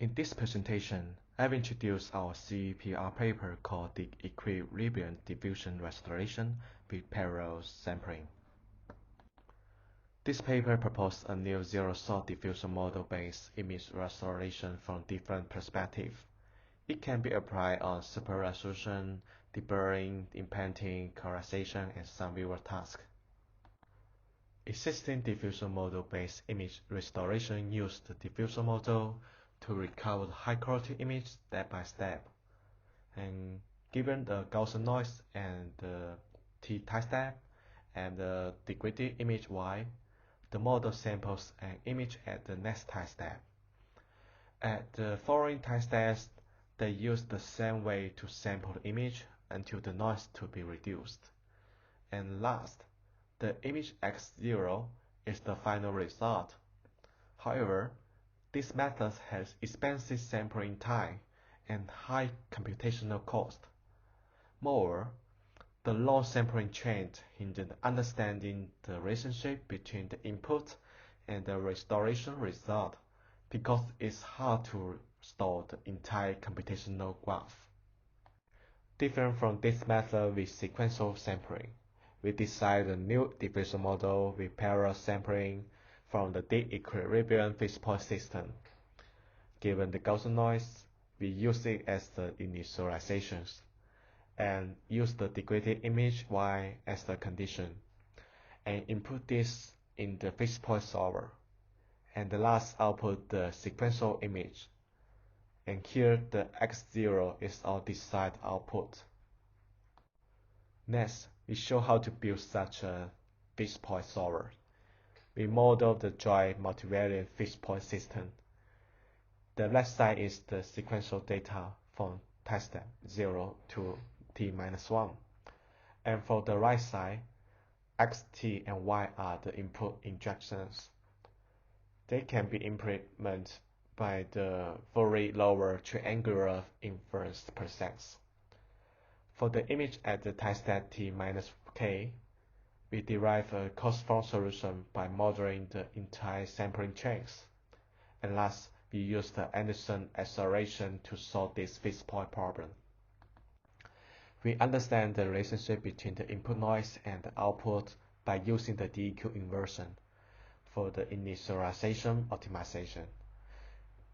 In this presentation, I've introduced our CVPR paper called the equilibrium diffusion restoration with parallel sampling. This paper proposed a new zero-sort diffusion model-based image restoration from different perspectives. It can be applied on super resolution, deburring, implanting, colorization, and some viewer tasks. Existing diffusion model-based image restoration used the diffusion model to recover the high-quality image step by step. And given the Gaussian noise and the t time step and the degraded image y, the model samples an image at the next time step. At the following time steps, they use the same way to sample the image until the noise to be reduced. And last, the image x0 is the final result. However, this method has expensive sampling time and high computational cost. Moreover, the long sampling chain hinders understanding the relationship between the input and the restoration result because it's hard to store the entire computational graph. Different from this method with sequential sampling, we designed a new diffusion model with parallel sampling from the DeqIR fixed point system. Given the Gaussian noise, we use it as the initializations and use the degraded image y as the condition and input this in the fixed point solver. And the last output the sequential image. And here the x0 is our desired output. Next, we show how to build such a fixed point solver. We model the dry multivariate fixed point system. The left side is the sequential data from time step 0 to t-1. And for the right side, x, t, and y are the input injections. They can be implemented by the very lower triangular inverse process. For the image at the time step t-k, we derive a cost-form solution by modeling the entire sampling chains. And last, we use the Anderson acceleration to solve this fixed point problem. We understand the relationship between the input noise and the output by using the DeQ inversion for the initialization optimization.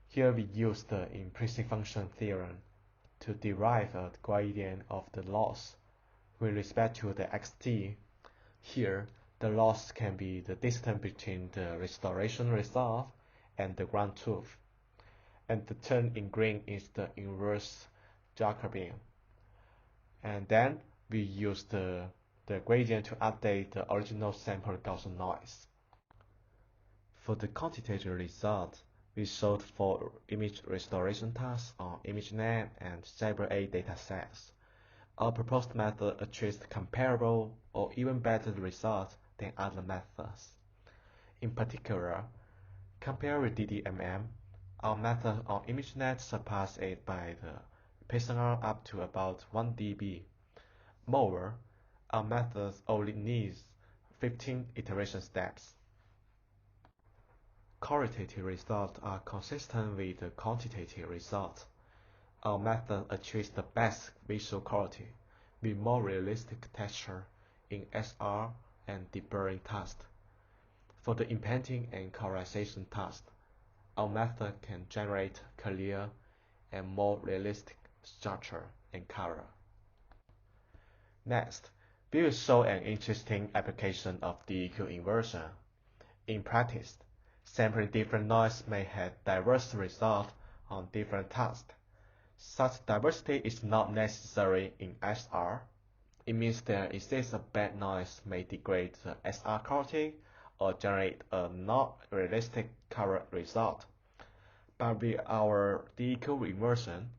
Here we use the implicit function theorem to derive a gradient of the loss with respect to the xt. Here, the loss can be the distance between the restoration result and the ground truth. And the term in green is the inverse Jacobian. And then we use the gradient to update the original sample Gaussian noise. For the quantitative result, we solved for image restoration tasks on ImageNet and CyberA datasets. Our proposed method achieves comparable or even better results than other methods. In particular, compared with DDMM, our method on ImageNet surpasses it by the PSNR up to about 1 dB. Moreover, our method only needs 15 iteration steps. Qualitative results are consistent with the quantitative results. Our method achieves the best visual quality with more realistic texture in SR and deburring tasks. For the implanting and colorization tasks, our method can generate clear and more realistic structure and color. Next, we will show an interesting application of DeQ inversion. In practice, sampling different noise may have diverse results on different tasks. Such diversity is not necessary in SR. It means there exists a bad noise may degrade the SR quality or generate a not realistic color result. But with our DeQ inversion,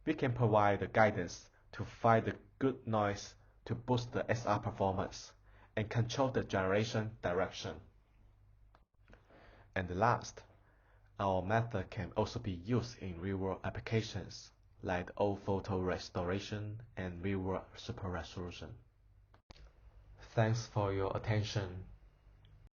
we can provide the guidance to find the good noise to boost the SR performance and control the generation direction. And last, our method can also be used in real-world applications like old photo restoration and real-world super resolution. Thanks for your attention.